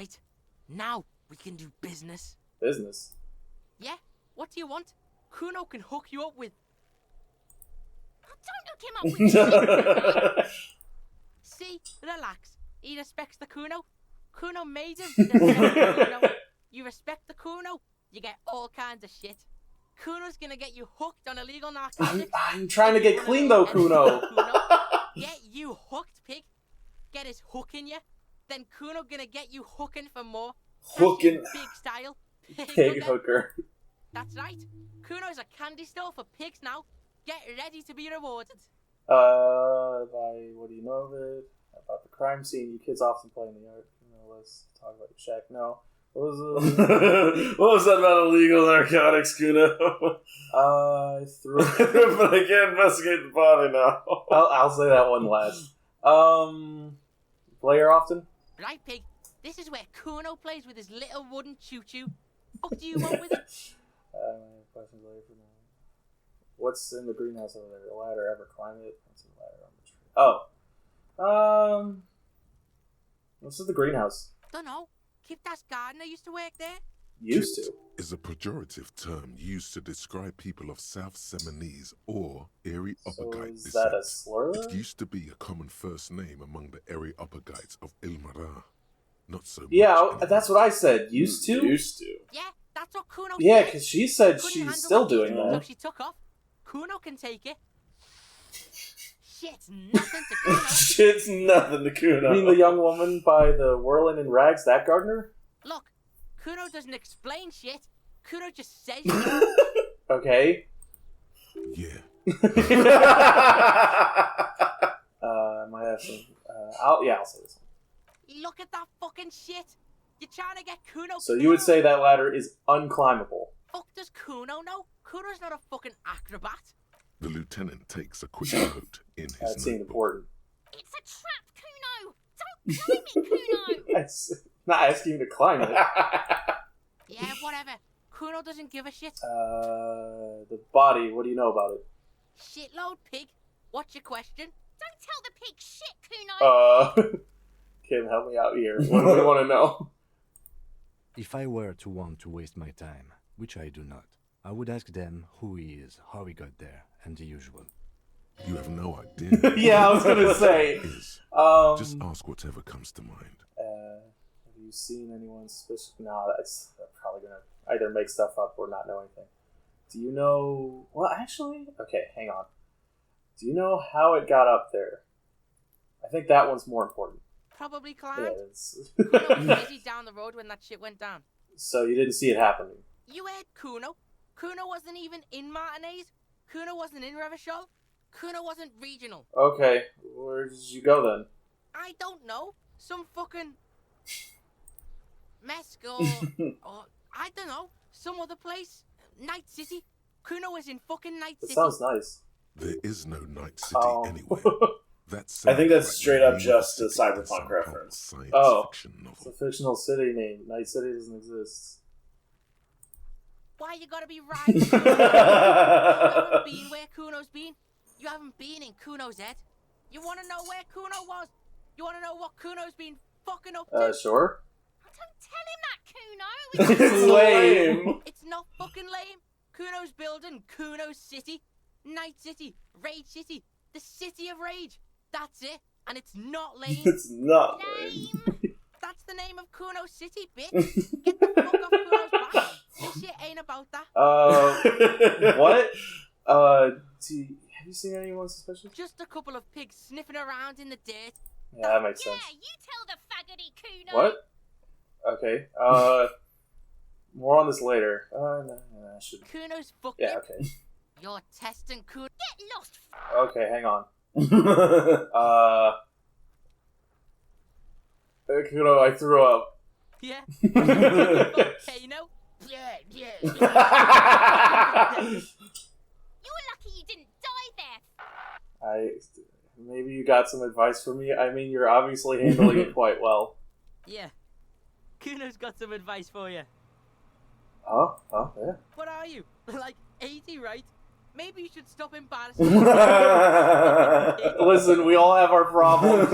Right. Now we can do business. Business? Yeah? What do you want? Kuno can hook you up with... Don't hook him up with shit. See? Relax. He respects the Kuno. Kuno made him. Respect the Kuno. You respect the Kuno, you get all kinds of shit. Kuno's gonna get you hooked on illegal narcotics. I'm trying to get clean though, Kuno. Get you hooked, pig. Get his hook in you. Then Kuno gonna get you hooking for more. Hooking. Big style. Pig hooker. That's right. Kuno's a candy store for pigs now. Get ready to be rewarded. What do you know of it? About the crime scene. You kids often play in the yard. Let's talk about your shack. No. What was that about illegal narcotics, Kuno? I threw it. But I can't investigate the body now. I'll say that one last. Play here often? Right, pig. This is where Kuno plays with his little wooden choo-choo. What do you want with it? Questions later for now. What's in the greenhouse over there? A ladder, ever climb it? What's in the ladder on the tree? What's in the greenhouse? Dunno. Kiptas gardener used to work there. Used to? Is a pejorative term used to describe people of South Seminese or Erie Uppergite is descent. that a slur? It used to be a common first name among the Erie Uppergites of Ilmara. Not so much anymore. That's what I said. Used to? Used to. Yeah, that's what Kuno Yeah, said. because she said Couldn't she's handle still it, doing So that. she took off. Kuno can take it. Shit's nothing to Kuno. Shit's nothing to Kuno. You mean the young woman by the whirling in rags, that gardener? Look, Kuno doesn't explain shit. Kuno just says Okay. Yeah. Might have some. I'll say this one. Look at that fucking shit. You're trying to get Kuno. So you would say that ladder is unclimbable? Fuck does Kuno know? Kuno's not a fucking acrobat. The lieutenant takes a quick note in his That seemed notebook. important. It's a trap, Kuno. Don't climb it, Kuno. Not asking you to climb it. Yeah, whatever. Kuno doesn't give a shit. The body. What do you know about it? Shitload, pig. What's your question? Don't tell the pig shit, Kuno. Kim, help me out here. What do we want to know? If I were to want to waste my time, which I do not, I would ask them who he is, how he got there, and the usual. You have no idea. Yeah, I was gonna say. Just ask whatever comes to mind. Have you seen anyone suspicious? No, that's probably gonna either make stuff up or not know anything. Do you know? Well, actually, okay, hang on. Do you know how it got up there? I think that one's more important. Probably climbed. Yeah, it's... Kuno was busy down the road when that shit went down. So you didn't see it happening? You heard Kuno. Kuno wasn't even in Martinez. Kuno wasn't in Revachol. Kuno wasn't regional. Okay, where did you go then? I don't know. Some fucking... Mesco. Or, I don't know. Some other place. Night City. Kuno was in fucking Night That City. sounds nice. There is no Night City anyway. That's I think that's like straight the up name of just the a city in cyberpunk some reference. science Oh, fiction novel. it's a fictional city name. Night City doesn't exist. Why you gotta be right? You haven't been where Kuno's been. You haven't been in Kuno's head. You wanna know where Kuno was? You wanna know what Kuno's been fucking up to? Sure. Don't tell him that, Kuno. It's lame. It's not fucking lame. Kuno's building Kuno's City. Night City. Rage City. The City of Rage. That's it. And it's not lame. It's not lame. That's the name of Kuno City, bitch. Get the fuck off Kuno's back. This shit ain't about that. What? Have you seen anyone suspicious? Just a couple of pigs sniffing around in the dirt. Yeah, that makes Yeah, sense. you tell the faggoty, Kuno. What? Okay. More on this later. No, I should. Kuno's fucked Yeah, up. okay. You're testing Kuno. Get lost. Okay, hang on. Kuno, I threw up. Yeah. Volcano. Yeah. You were lucky you didn't die there. Maybe you got some advice for me. I mean, you're obviously handling it quite well. Yeah. Kuno's got some advice for you. Oh, yeah. What are you? Like 80, right? Maybe you should stop embarrassing Listen, we all have our problems.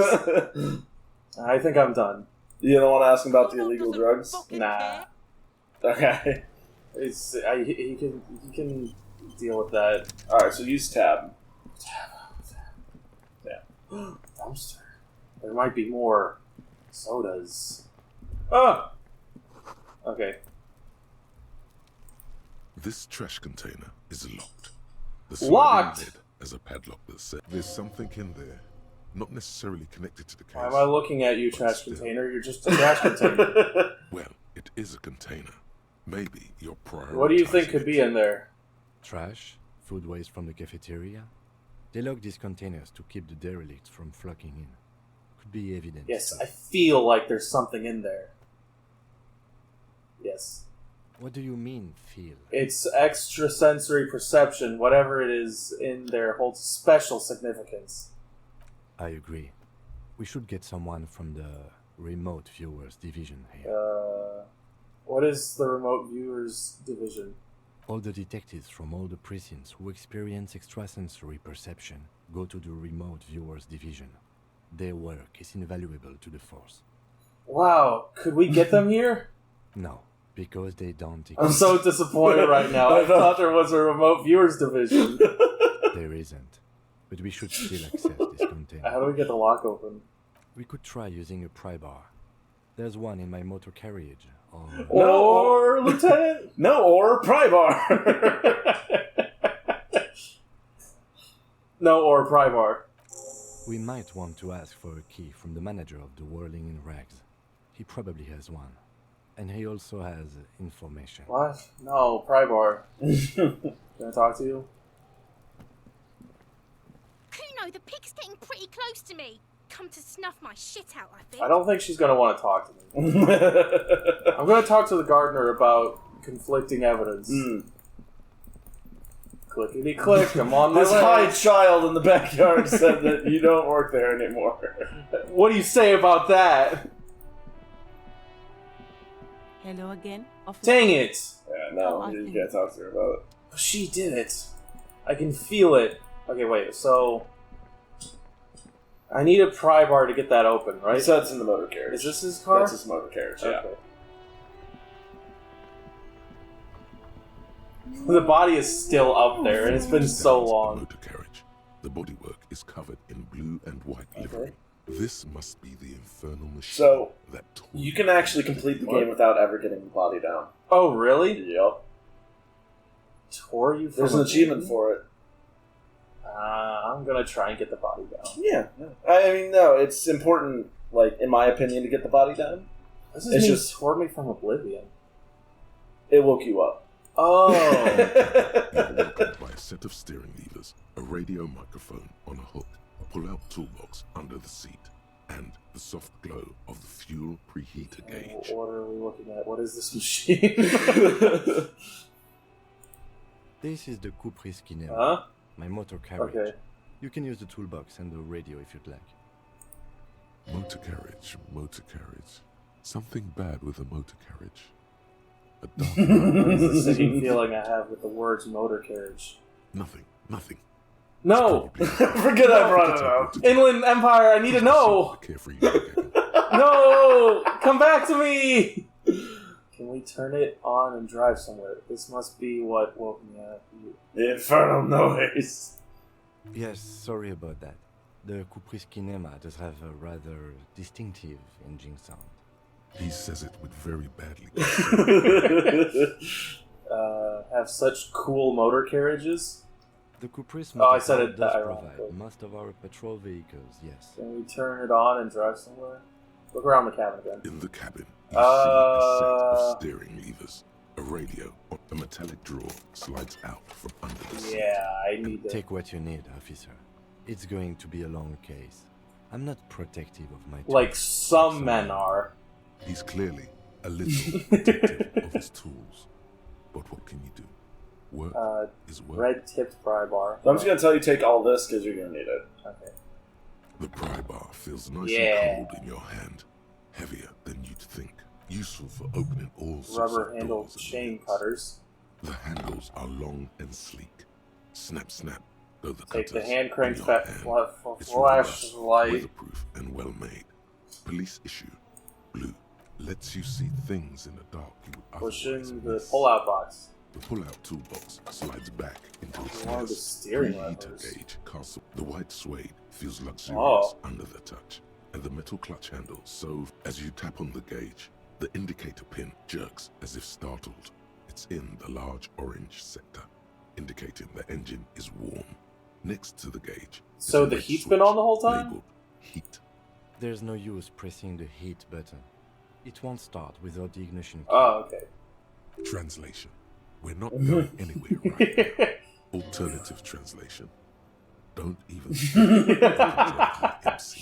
I think I'm done. You don't want to ask him about the Kuno illegal doesn't drugs? fucking Nah. care. Okay. He can deal with that. Alright, so use tab. Dumpster. There might be more sodas. Ah! Okay. This trash container is locked. The Locked? sliding lid has a padlock that says there's something in there, not necessarily connected to the case. Why am I looking at you, but trash still. container? You're just a trash container. Well, it is a container. Maybe you're prioritizing What do you think could it. be in there? Trash, food waste from the cafeteria. They lock these containers to keep the derelicts from flocking in. Could be evidence. Yes, I feel like there's something in there. Yes. What do you mean, feel? It's extrasensory perception. Whatever it is in there holds special significance. I agree. We should get someone from the remote viewers division here. What is the remote viewers division? All the detectives from all the precincts who experience extrasensory perception go to the remote viewers division. Their work is invaluable to the force. Wow, could we get them here? No, because they don't I'm exist. so disappointed right now. I thought there was a remote viewers division. There isn't. But we should still access this container. How do we get the lock open? We could try using a pry bar. There's one in my motor carriage. Or Lieutenant? No, or pry bar. No, or pry bar. We might want to ask for a key from the manager of the Whirling in Rags. He probably has one. And he also has information. What? No, pry bar. Can I talk to you? Kuno, the pig's getting pretty close to me. Come to snuff my shit out, I think. I don't think she's going to want to talk to me. I'm going to talk to the gardener about conflicting evidence. Clickety click, I'm on my This way. high child in the backyard said that you don't work there anymore. What do you say about that? Hello again, officer. Dang it! Yeah, no, you can't talk to her about it. She did it. I can feel it. Okay, wait, so... I need a pry bar to get that open, right? So that's in the motor carriage. Is this his car? That's his motor carriage, yeah. Okay. The body is still up there, and it's been so The long. motor carriage. The bodywork is covered in blue and white livery. This must be the infernal machine. So, that tore you can actually complete the game without ever getting the body down. Oh, really? Yep. Tore you from There's an a achievement baby? for it. I'm gonna try and get the body down. Yeah. I mean, no, it's important, like, in my opinion, to get the body down. This is It's me just- tore me from oblivion. It woke you up. Oh. You are welcomed by a set of steering levers, a radio microphone on a hook, a pull-out toolbox under the seat, and the soft glow of the fuel preheater gauge. What are we looking at? What is this machine? This is the Kupris Kinema, Huh? my motor carriage. Okay. You can use the toolbox and the radio if you'd like. Motor carriage, motor carriage. Something bad with a motor carriage. A dark What is the same feeling I have with the words motor carriage? Nothing. No! Forget I brought it up. Inland Empire, I need to know! No! Come back to me! Can we turn it on and drive somewhere? This must be what woke me up. The infernal noise. Yes, sorry about that. The Kupris Kinema does have a rather distinctive engine sound. He says it with very badly. Have such cool motor carriages? The Kupris Oh, I said motor it does ironically. provide most of our patrol vehicles, yes. Can we turn it on and drive somewhere? Look around the cabin again. In the cabin, you see a set of steering levers, a radio, a metallic drawer slides out from under the seat. Yeah, I need to... Take what you need, officer. It's going to be a long case. I'm not protective of my Like tools. some men are. He's clearly a little protective of his tools. But what can you do? Work is work. Red tipped pry bar. I'm just going to tell you take all this because you're going to need it. Okay. The pry bar feels nice Yeah. and cold in your hand. Heavier than you'd think. Useful for opening all sorts Rubber of handled doors and chain lids. cutters. The handles are long and sleek. Snap, snap. Though the Take the cutters hand crank in your back hand. It's flashlight. weatherproof and well made. Police issue. Blue. lets you see things in the dark you would otherwise Pushing the miss. pull-out box. The pull-out toolbox slides back into its One of the nest. steering Preheater levers. gauge casts the white suede feels luxurious Oh. under the touch, and the metal clutch handle. So as you tap on the gauge, the indicator pin jerks as if startled. It's in the large orange sector, indicating the engine is warm. Next to the gauge. is So a the red heat's switch been on the whole time? labeled heat. There's no use pressing the heat button. It won't start without the ignition key. Oh, okay. Translation. We're not going anywhere right now. Alternative translation. Don't even think about the MC.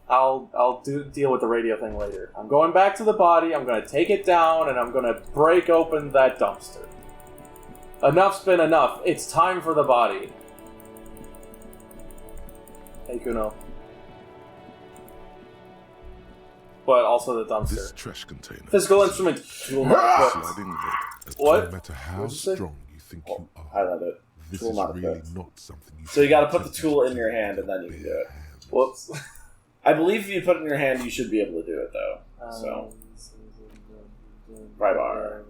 I'll deal with the radio thing later. I'm going back to the body, I'm gonna take it down, and I'm gonna break open that dumpster. Enough's been enough. It's time for the body. Hey, Kuno. But also the This dumpster. trash container. Physical is instrument. sliding lid. And What? no matter how What'd you say? strong you think you are, Highlight it. this Tool is not really equipped. not something you So you should gotta put the attempt tool to in your do hand with and then you can do it. bare hands. Whoops. I believe if you put it in your hand, you should be able to do it though. So Pry bar.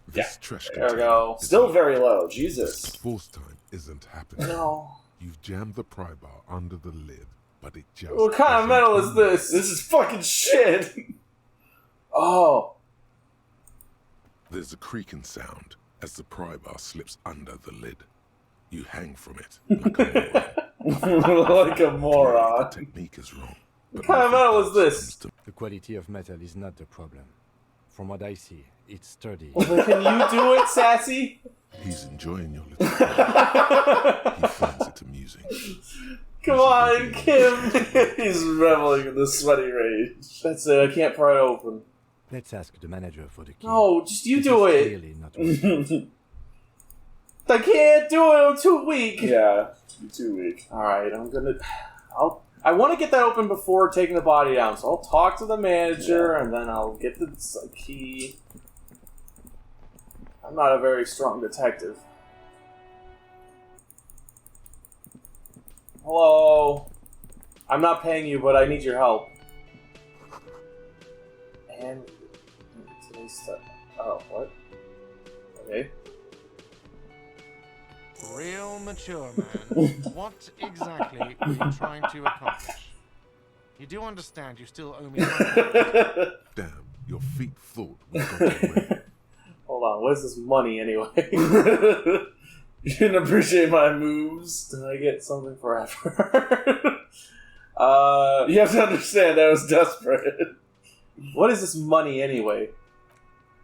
This trash There we container go. is still on. very low. Jesus. Force time isn't happening. No. You've jammed the pry bar under the lid, but it just What kind of metal is doesn't this? This is fucking shit. Oh. There's a creaking sound as the pry bar slips under the lid. You hang from it like a moron. Like a moron. The technique is wrong. What kind of metal is this? The quality of metal is not the problem. From what I see, it's sturdy. Well, then can you do it, Sassy? He's enjoying your little He finds it amusing. Come on, Kim. He's reveling in the sweaty rage. That's it. I can't pry it open. Let's ask the manager for the key. No, just you This do is it. clearly not working. I can't do it. I'm too weak. Yeah, you're too weak. All right, I want to get that open before taking the body down, so I'll talk to the manager and then I'll get the key. I'm not a very strong detective. Hello. I'm not paying you, but I need your help. And today's stuff. Oh, what? Okay. Real mature, man. What exactly are you trying to accomplish? You do understand you still owe me money. Damn, your feet thought we got away. Hold on, what is this money anyway? You didn't appreciate my moves. Did I get something for effort? You have to understand, I was desperate. What is this money anyway?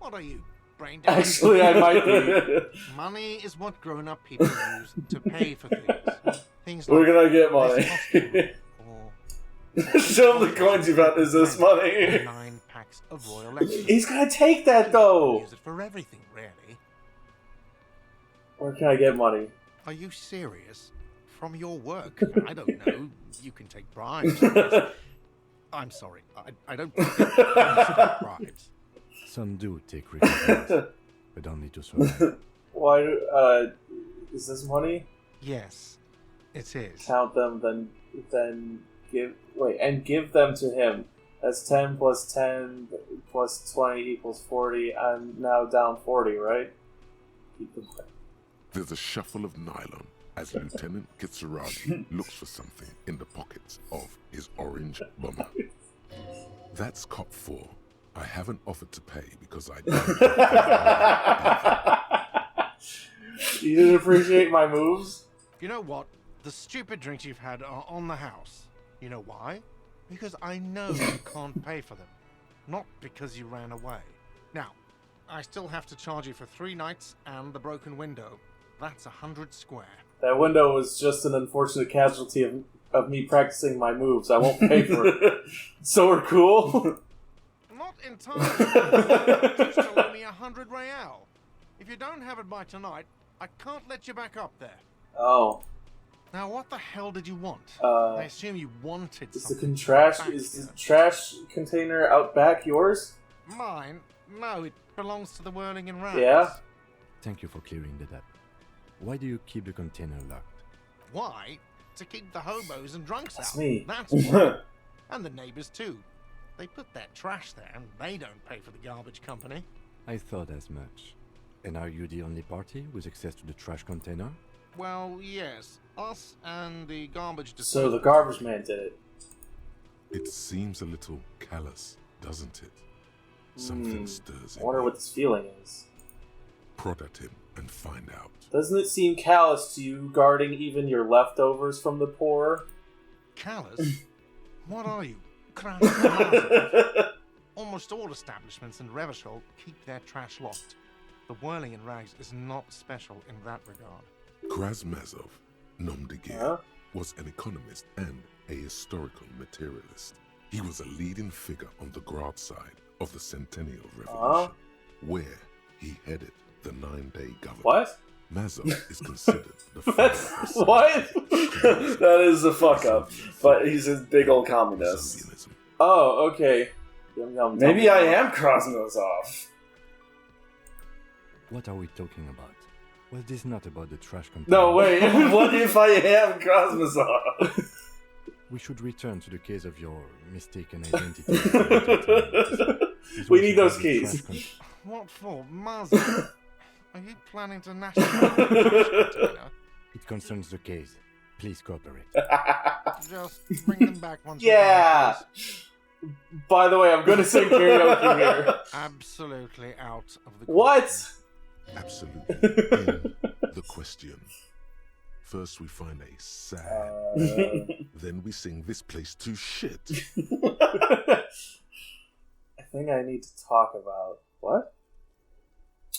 What are you, brain dead? Actually, I might be. Money is what grown-up people use to pay for things. Things We're like gonna get this money. hospital or Show him the coins you found. Is this money? 9 packs of Royal Excellence. He's gonna take that though. Use it for everything, really. Where can I get money? Are you serious? From your work? I don't know. You can take bribes. I'm sorry. I don't think you should take bribes. Some do take recompense, but only to survive. Why? Is this money? Yes, it is. Count them, then give them to him. That's 10 plus 10 plus 20 equals 40. I'm now down 40, right? Keep the money. There's a shuffle of nylon as Lieutenant Kitsuragi looks for something in the pockets of his orange bomber. That's cop 4. I haven't offered to pay because I don't. You didn't appreciate my moves? You know what? The stupid drinks you've had are on the house. You know why? Because I know you can't pay for them. Not because you ran away. Now, I still have to charge you for 3 nights and the broken window. That's 100 square. That window was just an unfortunate casualty of me practicing my moves. I won't pay for it. So we're cool? Not entirely. You still owe me 100 real. If you don't have it by tonight, I can't let you back up there. Oh. Now, what the hell did you want? Uh, I assume you wanted Is the something. is the trash container out back yours? Mine? No, it belongs to the Whirling and Rats. Yeah? Thank you for clearing that up. Why do you keep the container locked? Why? To keep the hobos and drunks That's out. me. That's why. And the neighbors too. They put their trash there and they don't pay for the garbage company. I thought as much. And are you the only party with access to the trash container? Well, yes. Us and the garbage So the disposal garbage company. man did it. It seems a little callous, doesn't it? Something stirs I in wonder me. what this feeling is. Prod at him and find out. Doesn't it seem callous to you, guarding even your leftovers from the poor? Callous? What are you? Crown Plaza? Almost all establishments in Revachol keep their trash locked. The whirling in rags is not special in that regard. Krasmazov, nom de guerre, Huh? was an economist and a historical materialist. He was a leading figure on the Grad side of the Centennial Revolution, where he headed the 9-day government. What? Mazov is considered the father of What? That is a fuck up. But he's a big old communist. Zionism. Oh, okay. Yum, yum, Maybe yum. I am Krasnozov. What are we talking about? Was this not about the trash container? No, wait. What if I am Krasnozov? We should return to the case of your mistaken identity. This We was need about those the keys. trash What for? Mazda? Are you planning to nationalize the trash container? It concerns the case. Please cooperate. Just bring them back once Yeah. again, please. By the way, I'm gonna sing karaoke here. Absolutely out of the What? question. Absolutely in the question. First we find a sad, then we sing this place to shit. I think I need to talk about what?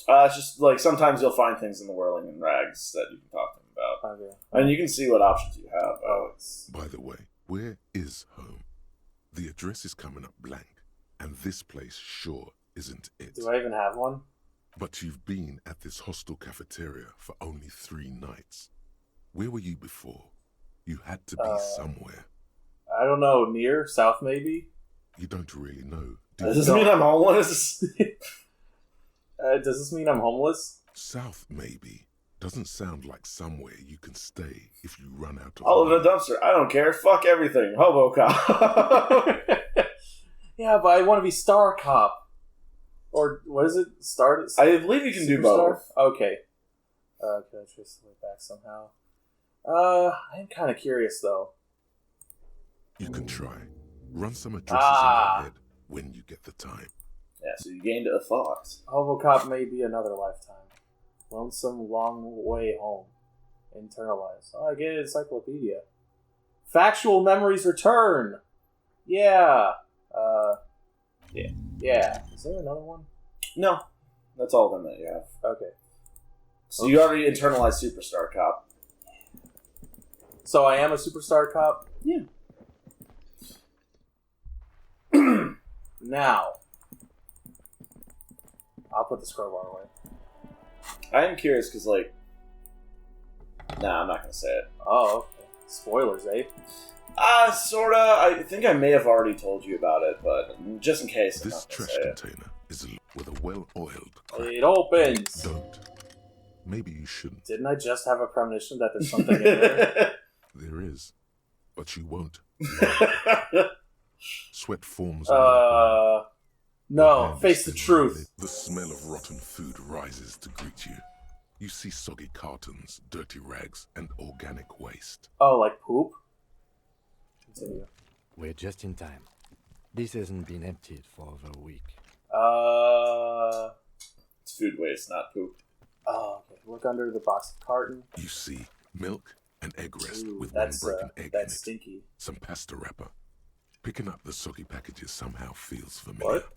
It's just like sometimes you'll find things in the whirling and rags that you can talk to him about. Okay. And you can see what options you have. Oh, it's By the way, where is home? The address is coming up blank, and this place sure isn't it. do I even have one? But you've been at this hostel cafeteria for only 3 nights. Where were you before? You had to be somewhere. I don't know. Near south, maybe. You don't really know, do Does you? this mean I'm homeless? Does this mean I'm homeless? South, maybe. Doesn't sound like somewhere you can stay if you run out of I'll live in a money. dumpster. I don't care. Fuck everything. Hobo cop. Yeah, but I want to be Star Cop. Or what is it? Star? I believe you can do Superstar? both. Okay. Can I trace the way back somehow? I'm kind of curious though. You can try. Run some addresses in your head when you get the time. Yeah, so you gained a thought. Hobocop may be another lifetime. Lonesome long way home. Internalize. Oh, I get it. Encyclopedia. Factual memories return. Yeah. Yeah. Is there another one? No. That's all of them that you have. Okay. So you already internalized Superstar Cop. So I am a superstar cop? Yeah. Now. I'll put the crowbar away. I am curious because, like... Nah, I'm not going to say it. Oh, okay. Spoilers, eh? Sorta. I think I may have already told you about it, but just in case, I'm This not gonna trash say it. container is with a well-oiled crack. It opens! Don't. Maybe you shouldn't. Didn't I just have a premonition that there's something in there? There is. But you won't. Sweat forms on your brow. Your No, hand face the is truth. lit. The smell of rotten food rises to greet you. You see soggy cartons, dirty rags, and organic waste. Oh, like poop? Continue. We're just in time. This hasn't been emptied for over a week. It's food waste, not poop. Oh, okay. Look under the box of carton. You see milk and egg rest Ooh, with one that's broken egg in that's it. stinky. Some pasta wrapper. Picking up the soggy packages somehow feels familiar. What?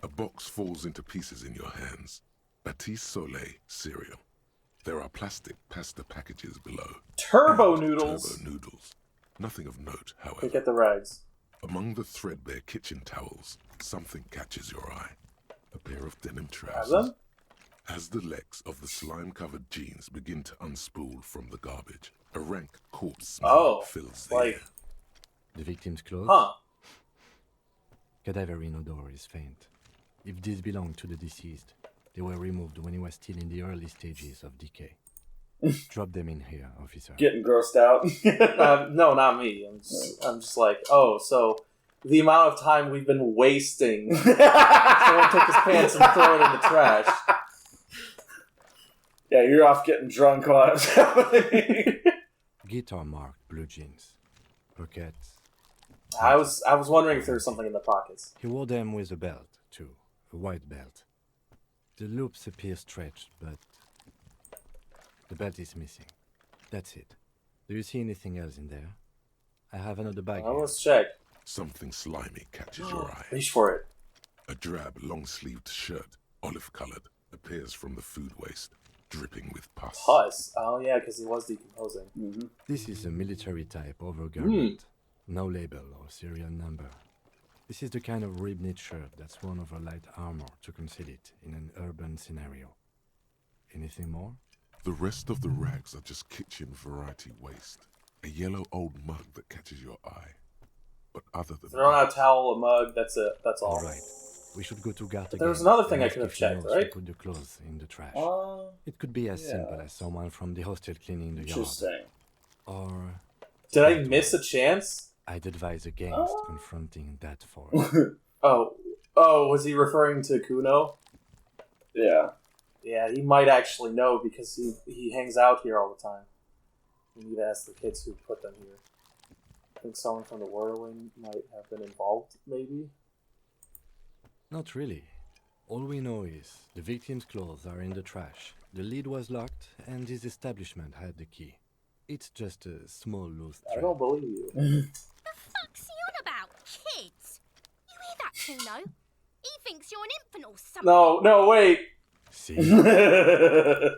A box falls into pieces in your hands. Batiste Soleil cereal. There are plastic pasta packages below. Turbo And noodles. Turbo noodles. Nothing of note, Pick however. at the rags. Among the threadbare kitchen towels, something catches your eye. A pair of denim Have trousers. them? As the legs of the slime-covered jeans begin to unspool from the garbage, a rank corpse smell fills the like- air. The victim's clothes? Huh. Cadaverine odor is faint. If these belong to the deceased, they were removed when he was still in the early stages of decay. Drop them in here, officer. Getting grossed out. No, not me. I'm just like, oh, so the amount of time we've been wasting. Someone took his pants and threw it in the trash. Yeah, you're off getting drunk while it's happening. Guitar marked blue jeans. Pockets. I was wondering if there was something in the pockets. He wore them with a belt, too. A white belt. The loops appear stretched, but the belt is missing. That's it. Do you see anything else in there? I have another bag here. Let's check. Something slimy catches your eye. Reach for it. A drab, long-sleeved shirt, olive-colored, appears from the food waste, dripping with pus. Pus? Oh yeah, because he was decomposing. Mm-hmm. This is a military-type overgarment. No label or serial number. This is the kind of rib-knit shirt that's worn over light armor to conceal it in an urban scenario. Anything more? The rest of the rags are just kitchen variety waste. A yellow old mug that catches your eye. But other than Thrown that, out towel, a mug, that's it. That's all. All right. We should go to Gart again. There was another thing and I ask could have if he checked, knows who right? put the clothes in the trash. Oh, It could be as yeah. simple as someone from the hostel cleaning the yard. interesting. Or Did I miss a chance? I'd advise against confronting that force. Oh, was he referring to Kuno? Yeah. Yeah, he might actually know because he hangs out here all the time. You need to ask the kids who put them here. I think someone from the Whirling might have been involved, maybe? Not really. All we know is the victim's clothes are in the trash. The lid was locked, and his establishment had the key. It's just a small loose I thread. don't believe you. The fuck's he on about? Kids? You hear that, Kuno? He thinks you're an infant or something. No, wait! See? the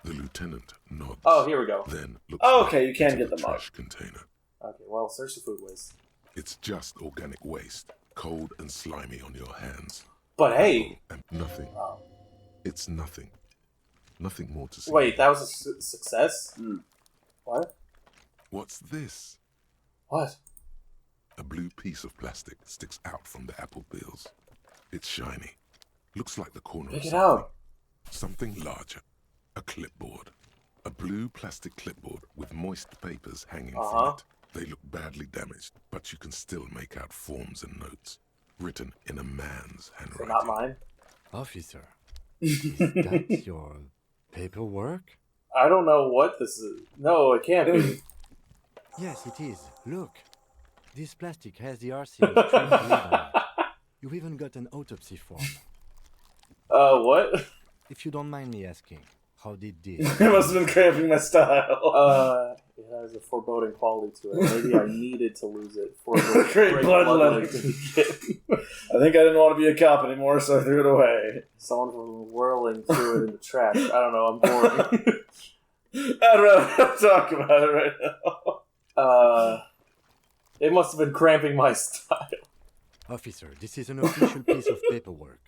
lieutenant nods. Oh, here we go. Then looks Oh, back okay, you can into get the the mug. trash container. Okay, well, search the food waste. It's just organic waste, cold and slimy on your hands. But hey! And nothing. Oh. It's nothing. Nothing more to see. Wait, that was a success? What? What's this? What? A blue piece of plastic sticks out from the apple peels. It's shiny. Looks like the corner Pick of it something. out. Something larger. A clipboard. A blue plastic clipboard with moist papers hanging from it. They look badly damaged, but you can still make out forms and notes, written in a man's They're handwriting. not mine? Officer, is that your paperwork? I don't know what this is. No, it can't be. Yes, it is. Look. This plastic has the RC's trained lead on it. You've even got an autopsy form. What? If you don't mind me asking, how did this? It must have been cramping my style. It has a foreboding quality to it. Maybe I needed to lose it for Great bloodletting. to begin. I think I didn't want to be a cop anymore, so I threw it away. Someone from Whirling threw it in the trash. I don't know, I'm bored. I'd rather not talk about it right now. It must have been cramping my style. Officer, this is an official piece of paperwork.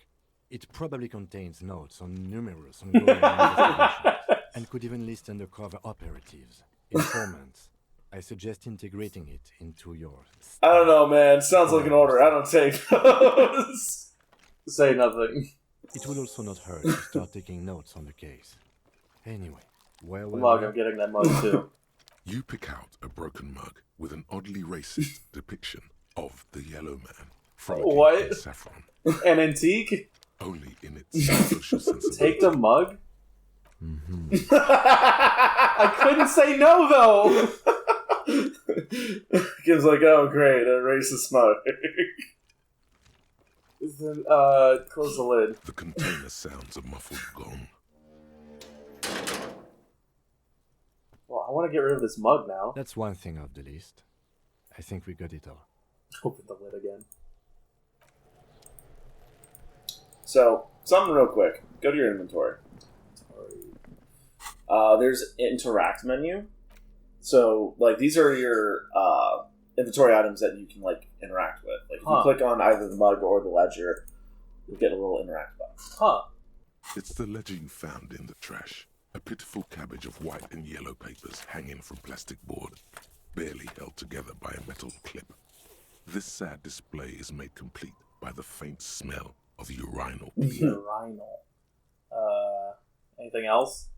It probably contains notes on numerous ongoing investigations and could even list undercover operatives, informants. I suggest integrating it into your... I don't know, man. Sounds like an order. I don't take those. Say nothing. It would also not hurt to start taking notes on the case. Anyway, where were Mug, we? I'm getting that mug too. You pick out a broken mug with an oddly racist depiction of the yellow man from What? saffron, An antique? only in its social sensibility. Take the mug? Mm-hmm. I couldn't say no though! Kim's like, oh great, a racist mug. Then, close the lid. The container sounds a muffled gong. Well, I want to get rid of this mug now. That's one thing off the list. I think we got it all. Open the lid again. So, something real quick. Go to your inventory. There's an interact menu. So, like, these are your inventory items that you can, like, interact with. Like, if you click on either the mug or the ledger, you'll get a little interact button. Huh. It's the ledger you found in the trash. A pitiful cabbage of white and yellow papers hanging from plastic board, barely held together by a metal clip. This sad display is made complete by the faint smell of urinal pee. Urinal. Anything else?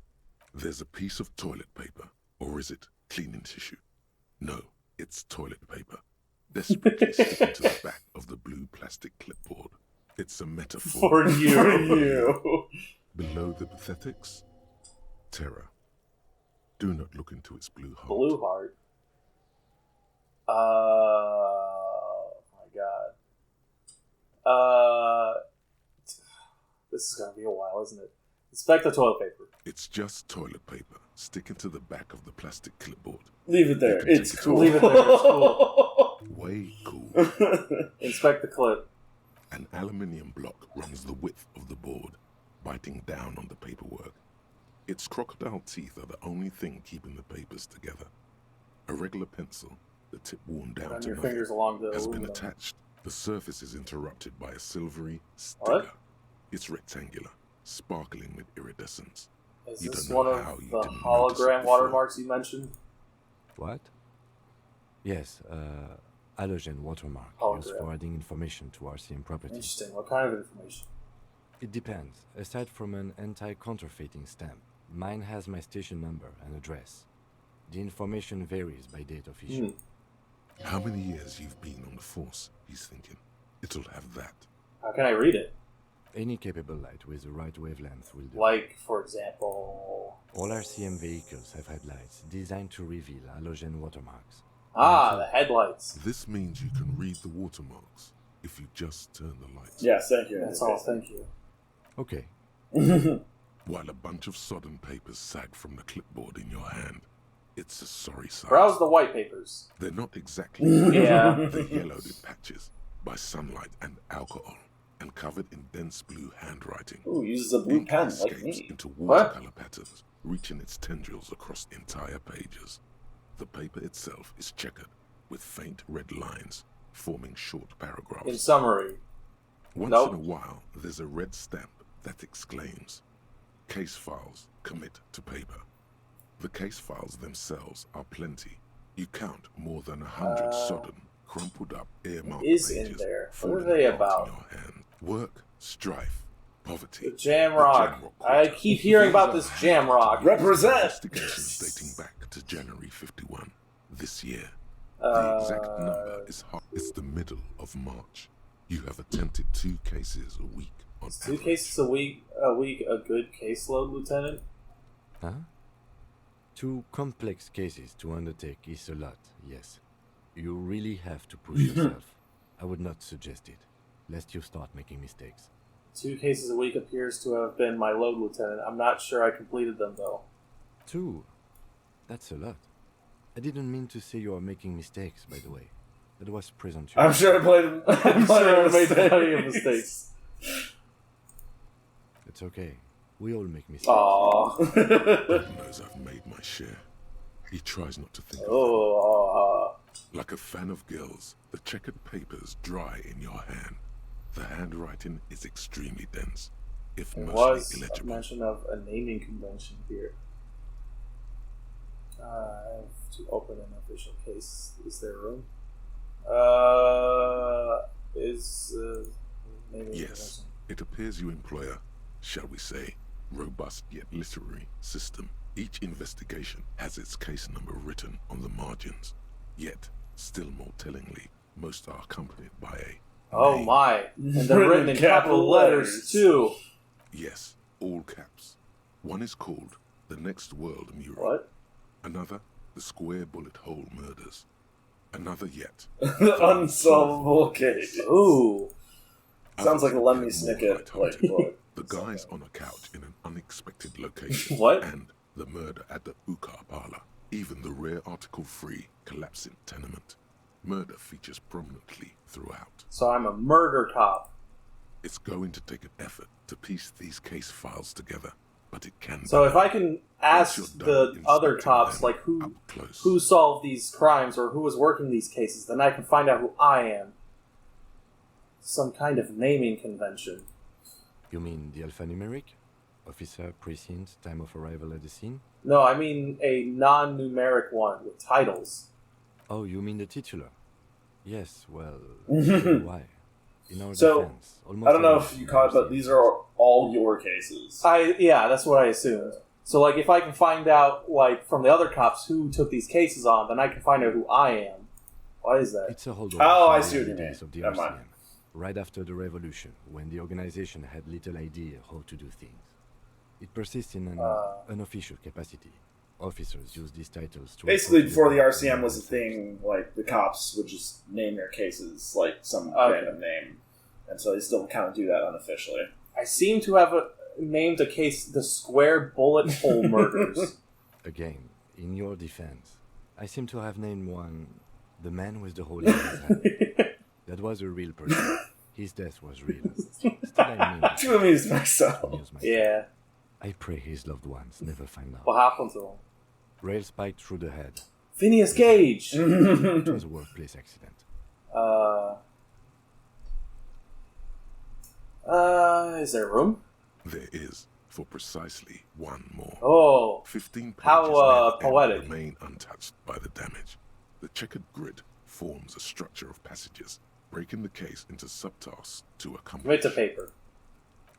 There's a piece of toilet paper, or is it cleaning tissue? No, it's toilet paper. desperately sticking to the back of the blue plastic clipboard. It's a metaphor For you. Below the pathetics, terror. Do not look into its blue heart. Blue heart. Oh my god. This is gonna be a while, isn't it? Inspect the toilet paper. It's just toilet paper sticking to the back of the plastic clipboard. Leave it there. It's cool. Leave it there. It's cool. Way cool. Inspect the clip. An aluminium block runs the width of the board, biting down on the paperwork. Its crocodile teeth are the only thing keeping the papers together. A regular pencil, the tip worn down Run to your nothing, fingers along the has been aluminum. attached. The surface is interrupted by a silvery sticker. What? It's rectangular, sparkling with iridescence. Is You this don't know one how of you the didn't notice it hologram before. watermarks you mentioned? What? Yes, halogen watermark used Hologram. for adding information to RCM properties. Interesting. What kind of information? It depends. Aside from an anti-counterfeiting stamp, mine has my station number and address. The information varies by date of issue. How many years you've been on the force, he's thinking. It'll have that. How can I read it? Any capable light with the right wavelength will do. Like, for example... All RCM vehicles have headlights designed to reveal halogen watermarks. the headlights. This means you can read the watermarks if you just turn the lights. Yes, thank you. That's all, thank you. Okay. While a bunch of sodden papers sag from the clipboard in your hand. It's a sorry sight. Browse the white papers. They're not exactly Yeah. They're yellowed in patches by sunlight and alcohol, and covered in dense blue handwriting. Ooh, uses a blue Ink pen like escapes me. into watercolor patterns, reaching its tendrils across entire pages. The paper itself is checkered, with faint red lines, forming short paragraphs. In summary, Once Nope. in a while, there's a red stamp that exclaims, "Case files, commit to paper." The case files themselves are plenty. You count more than 100 sodden, crumpled up earmarked is in pages there. What falling are they apart about? in your hand. Work, strife, poverty. the Jamrock. Jamrock I Quarter. keep hearing about These this are Jamrock. Represent! Investigations dating back to January 51, this year. The exact number is hot. It's the middle of March. You have attempted 2 cases a week on Two average. cases a week, a good caseload, Lieutenant? Huh? 2 complex cases to undertake is a lot, yes. You really have to push yourself. I would not suggest it, lest you start making mistakes. 2 cases a week appears to have been my load, Lieutenant. I'm not sure I completed them, though. 2? That's a lot. I didn't mean to say you are making mistakes, by the way. That was presumptuous. I'm sure I played. I'm sure I made plenty of mistakes. It's okay. We all make mistakes. Aww. God knows I've made my share. He tries not to think of them. Oh, Like a fan of girls, the checkered papers dry in your hand. The handwriting is extremely dense, if there mostly was a illegible. mention of a naming convention here. I have to open an official case. Is there room? Naming Yes, convention. it appears you employ a, shall we say, robust yet literary system. Each investigation has its case number written on the margins. Yet, still more tellingly, most are accompanied by a Oh name. my! And they're written in capital letters too. Yes, all caps. One is called The Next World Mural. What? Another, The Square Bullet Hole Murders. Another yet. The unsolvable case. Ooh. Sounds like a Lemmy More Snicket light-hearted. like book. The guys on a couch in an unexpected location. What? And the murder at the Ukar parlor. Even the rare article-free collapsing tenement. Murder features prominently throughout. So I'm a murder cop. It's going to take an effort to piece these case files together, but it can So be if done. I can ask Once you're the done other inspecting cops, them like up close. who solved these crimes or who was working these cases, then I can find out who I am. Some kind of naming convention. You mean the alphanumeric? Officer, precinct, time of arrival at the scene? No, I mean a non-numeric one with titles. Oh, you mean the titular? Yes, well, so do I. In our So, defense, almost I don't know every if you caught it, but scene- these are all your cases. Yeah, that's what I assumed. So, like, if I can find out, like, from the other cops who took these cases on, then I can find out who I am. Why is that? It's a holdover Oh, I from see the what you early mean. days of the Never mind. RCM, right after the revolution, when the organization had little idea how to do things. It persists in an unofficial capacity. Officers use these titles to... Basically, report to before the board RCM and was a themselves. thing, like, the cops would just name their cases, like, some random name. And so they still kind of do that unofficially. I seem to have named a case the Square Bullet Hole Murders. Again, in your defense, I seem to have named one the man with the hole in his hand. That was a real person. His death was real. Still, I mean, Too amused myself. amuse myself. Yeah. I pray his loved ones never find out. What happened to him? Rail spiked through the head. Phineas Gage! It was a workplace accident. Is there room? There is, for precisely one more. Oh. 15 pages How, near the end poetic. remain untouched by the damage. The checkered grid forms a structure of passages, breaking the case into subtasks to accomplish. Bits of paper.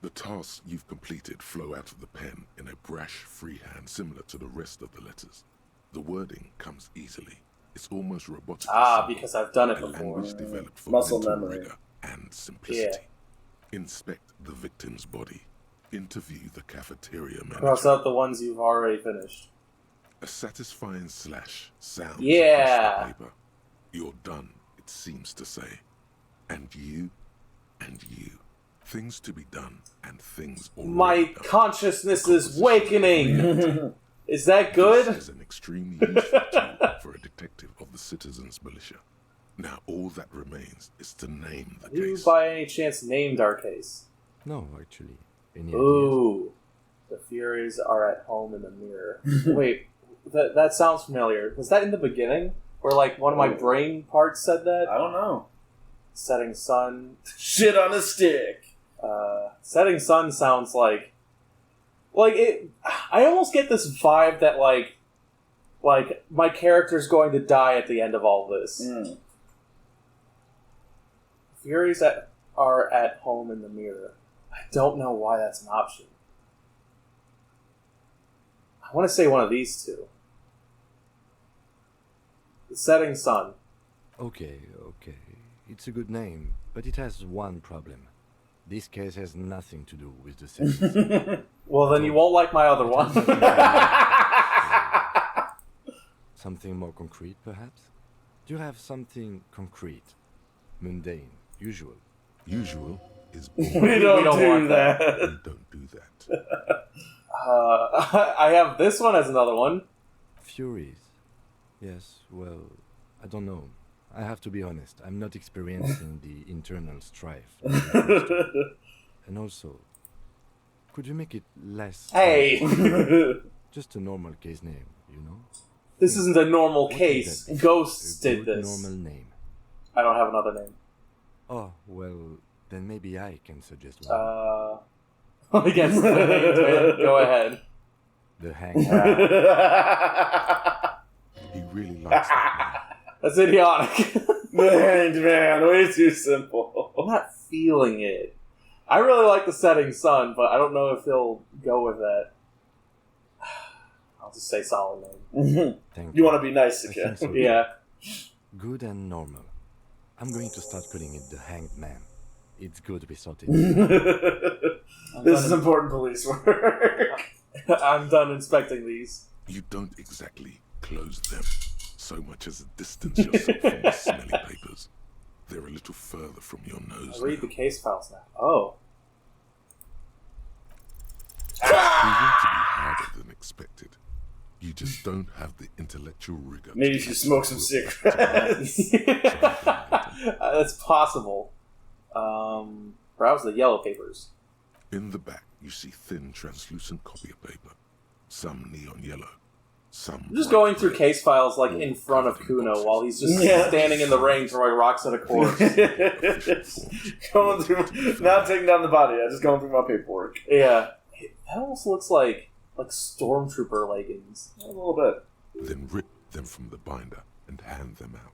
The tasks you've completed flow out of the pen in a brash freehand similar to the rest of the letters. The wording comes easily. It's almost robotic. Because I've done it a before. language developed for Muscle mental memory. rigor and simplicity. Inspect the victim's body. Interview the cafeteria manager. Cross out the ones you've already finished. A satisfying slash sounds Yeah. across the paper. You're done, it seems to say. And you. Things to be done and things already My done. consciousness is Composition wakening! Is that good? This is an extremely useful tool for a detective of the citizens' militia. Now all that remains is to name the Have you case. by any chance named our case? No, actually. Any ideas? Ooh. The Furies are at home in the mirror. Wait, that sounds familiar. Was that in the beginning? Where, like, one of my brain parts said that? I don't know. Setting Sun. Shit on a stick. Setting Sun sounds like it. I almost get this vibe that like my character's going to die at the end of all this. Furies are at home in the mirror. I don't know why that's an option. I want to say one of these two. The Setting Sun. Okay. It's a good name, but it has one problem. This case has nothing to do with the setting. Well, then you won't like my other one. Something more concrete, perhaps? Do you have something concrete, mundane, usual? Usual is We boring. don't do want that. We don't do that. I have this one as another one. Furies. Yes, well, I don't know. I have to be honest. I'm not experiencing the internal strife. And also, could you make it less... Hey! Just a normal case name, you know? This isn't a normal What case. is that? Ghosts A did good this. normal name. I don't have another name. Oh, well, then maybe I can suggest one. Against the name, go ahead. The Hangman. He really likes that That's idiotic. The Hanged Man, way too simple. I'm not feeling it. I really like the Setting Sun, but I don't know if he'll go with that. I'll just say solid name. Thank You want to be nice I again. think so. Yeah. Good and normal. I'm going to start calling it the Hanged Man. It's good we sorted. This is important police work. I'm done inspecting these. You don't exactly close them so much as distance yourself from the smelly papers. They're a little further from your nose I'll read now. the case files now. Oh. Proving to be harder than expected. You just don't have the intellectual rigor. Maybe to if you catch smoke the some grip. cigarettes. That's possible. Browse the yellow papers. In the back, you see thin, translucent copy of paper. Some neon yellow. Some I'm just bright going through red. case files like all in front of covered in Kuno boxes. while he's just Yeah. standing in the rain throwing rocks at a corpse. Going through, not taking down the body, I'm just going through my paperwork. Yeah. That almost looks like stormtrooper leggings. A little bit. Then rip them from the binder and hand them out,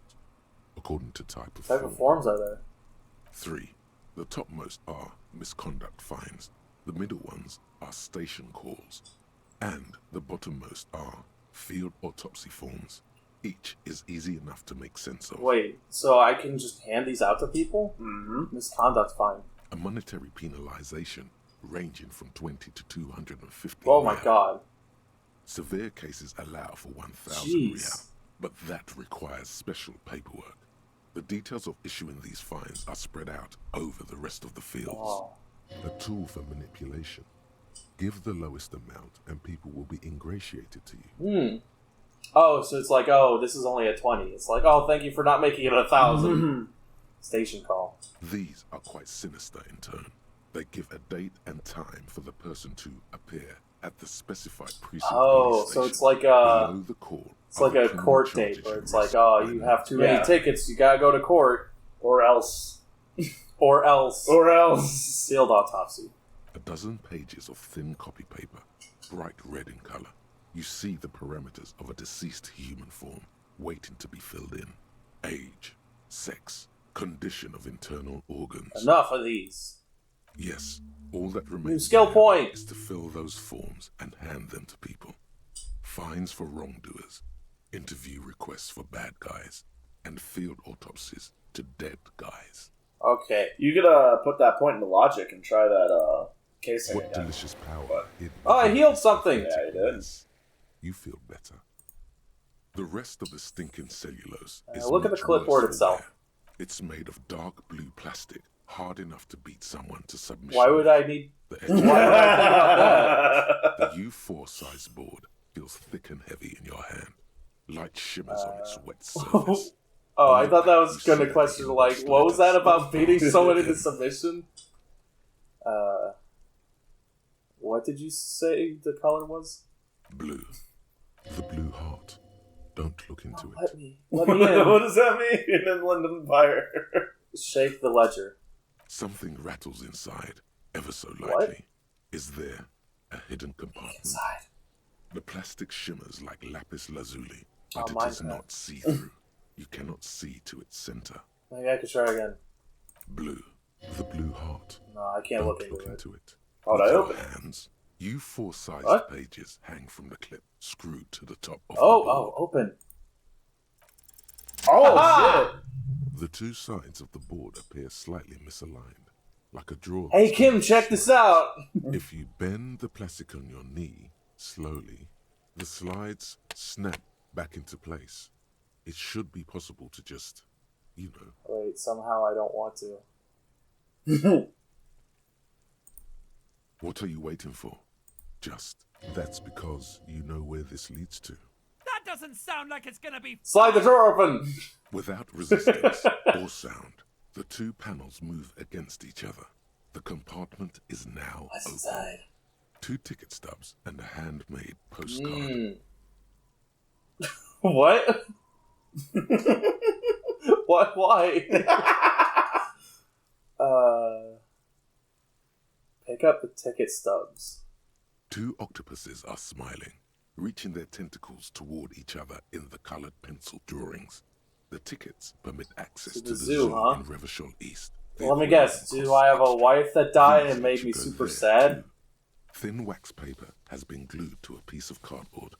according to type of What type form. of forms are there? 3. The topmost are misconduct fines. The middle ones are station calls. And the bottommost are field autopsy forms. Each is easy enough to make sense of. Wait, so I can just hand these out to people? Mm-hmm. Misconduct fine. A monetary penalization ranging from 20 to 250 Oh my real. god. Severe cases allow for 1,000 Jeez. real, but that requires special paperwork. The details of issuing these fines are spread out over the rest of the fields. Oh. A tool for manipulation. Give the lowest amount and people will be ingratiated to you. Oh, so it's like, oh, this is only a 20. It's like, oh, thank you for not making it 1,000. Station call. These are quite sinister in turn. They give a date and time for the person to appear at the specified precinct Oh, police so station it's like below the call. it's like a court date where it's like, oh, you have too many tickets, you gotta go to court, Or else. or else sealed autopsy. A dozen pages of thin copy paper, bright red in color. You see the parameters of a deceased human form waiting to be filled in. Age, sex, condition of internal organs. Enough of these. Yes, all that remains skill now point. is to fill those forms and hand them to people. Fines for wrongdoers, interview requests for bad guys, and field autopsies to dead guys. Okay. You could put that point into logic and try that casing What again. delicious power. Oh, I healed something. Yeah, you did. Yes, you feel better. The rest of the stinking cellulose is look at the much clipboard worse for itself. wear. It's made of dark blue plastic, hard enough to beat someone to submission. Why would I need... The Why would I think about that? The U4 size board feels thick and heavy in your hand. Light shimmers on its wet surface. Oh, I thought that was going to question, like, what was that about beating someone into submission? What did you say the color was? Blue. The blue heart. Don't look into it. Let me in. What does that mean? In London Fire. Shake the ledger. Something rattles inside, ever so lightly. What? Is there a hidden compartment? Inside. The plastic shimmers like lapis lazuli, but Oh, it mine's is bad. not see-through. You cannot see to its center. Maybe I could try again. Blue. The blue heart. No, I can't Don't look look into it. into it. Oh, With I your open it. hands, U4-sized What? pages hang from the clip, screwed to the top of Oh, the board. open. Oh, Ah! shit. The two sides of the board appear slightly misaligned, like a drawer. Hey, Kim, check this out. If you bend the plastic on your knee slowly, the slides snap back into place. It should be possible to just, you know. Wait, somehow I don't want to. What are you waiting for? That's because you know where this leads to. That doesn't sound like it's gonna be. Slide the door open. Without resistance or sound, the two panels move against each other. The compartment is now What's open. inside? 2 ticket stubs and a handmade postcard. What? What? Why? Pick up the ticket stubs. 2 octopuses are smiling, reaching their tentacles toward each other in the colored pencil drawings. The tickets permit access To to the the zoo, zoo huh? in Revachol East. Let me guess. Do I have a wife that died and made me super sad? Thin wax paper has been glued to a piece of cardboard.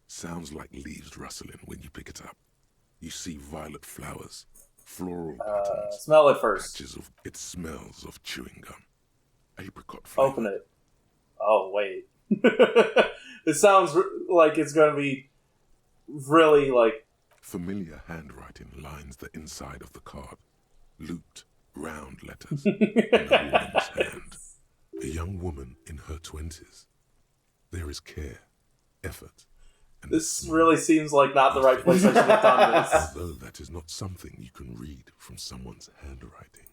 Sounds like leaves rustling when you pick it up. You see violet flowers, floral patterns. Smell it first. Patches of it smells of chewing gum. Apricot flavor. Open it. Oh, wait. It sounds like it's going to be really, like... Familiar handwriting lines the inside of the card. Looped, round letters in a woman's hand. A young woman in her 20s. There is care, effort, and This a smile. really seems like not the right place I should have done this. Although that is not something you can read from someone's handwriting.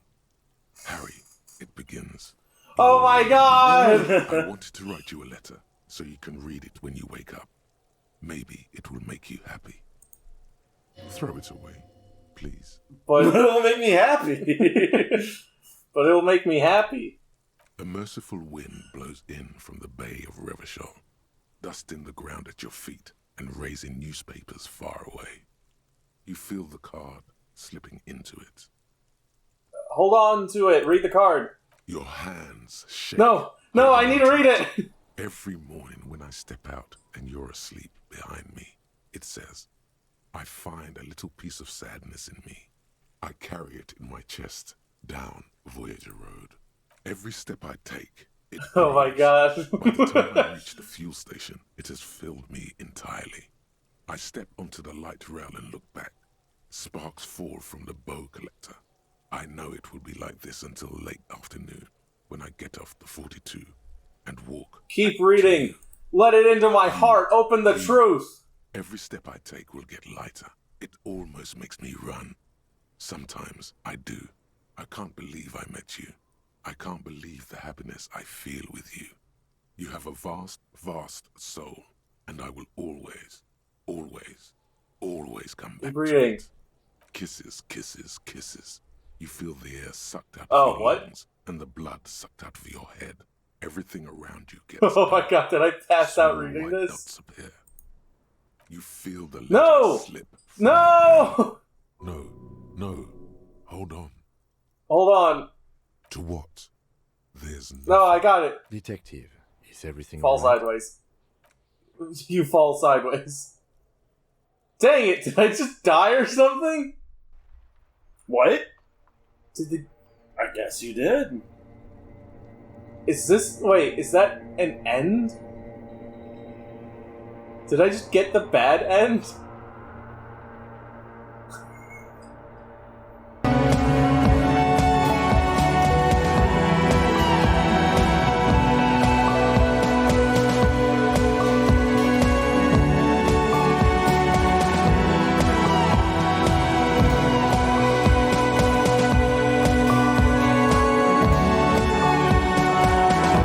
Harry, it begins. Oh my god! I wanted to write you a letter so you can read it when you wake up. Maybe it will make you happy. Throw it away, please. But It'll make me happy. but it'll make me happy. A merciful wind blows in from the bay of Revachol, dusting the ground at your feet and raising newspapers far away. You feel the card slipping into it. Hold on to it. Read the card. Your hands shake. No, I need to read it. Every morning when I step out and you're asleep behind me, it says, I find a little piece of sadness in me. I carry it in my chest down Voyager Road. Every step I take, it Oh my grows. god. By the time I reach the fuel station, it has filled me entirely. I step onto the light rail and look back. Sparks fall from the bow collector. I know it will be like this until late afternoon, when I get off the 42 and walk. Keep reading. Let it into my heart. Open the truth. Every step I take will get lighter. It almost makes me run. Sometimes I do. I can't believe I met you. I can't believe the happiness I feel with you. You have a vast, vast soul, and I will always, always, always come back Keep to reading. it. Kisses, kisses, kisses. You feel the air sucked out Oh, of your what? lungs and the blood sucked out of your head. Everything around you gets Oh my dark. god, did I pass out Small reading white this? dots appear. You feel the No! letters slip from your hand. No! No. Hold on. Hold on. To what? There's No, I nothing. got it. Detective, is everything Fall alright? sideways. You fall sideways. Dang it, did I just die or something? What? Did the... I guess you did. Is this... Wait, is that an end? Did I just get the bad end?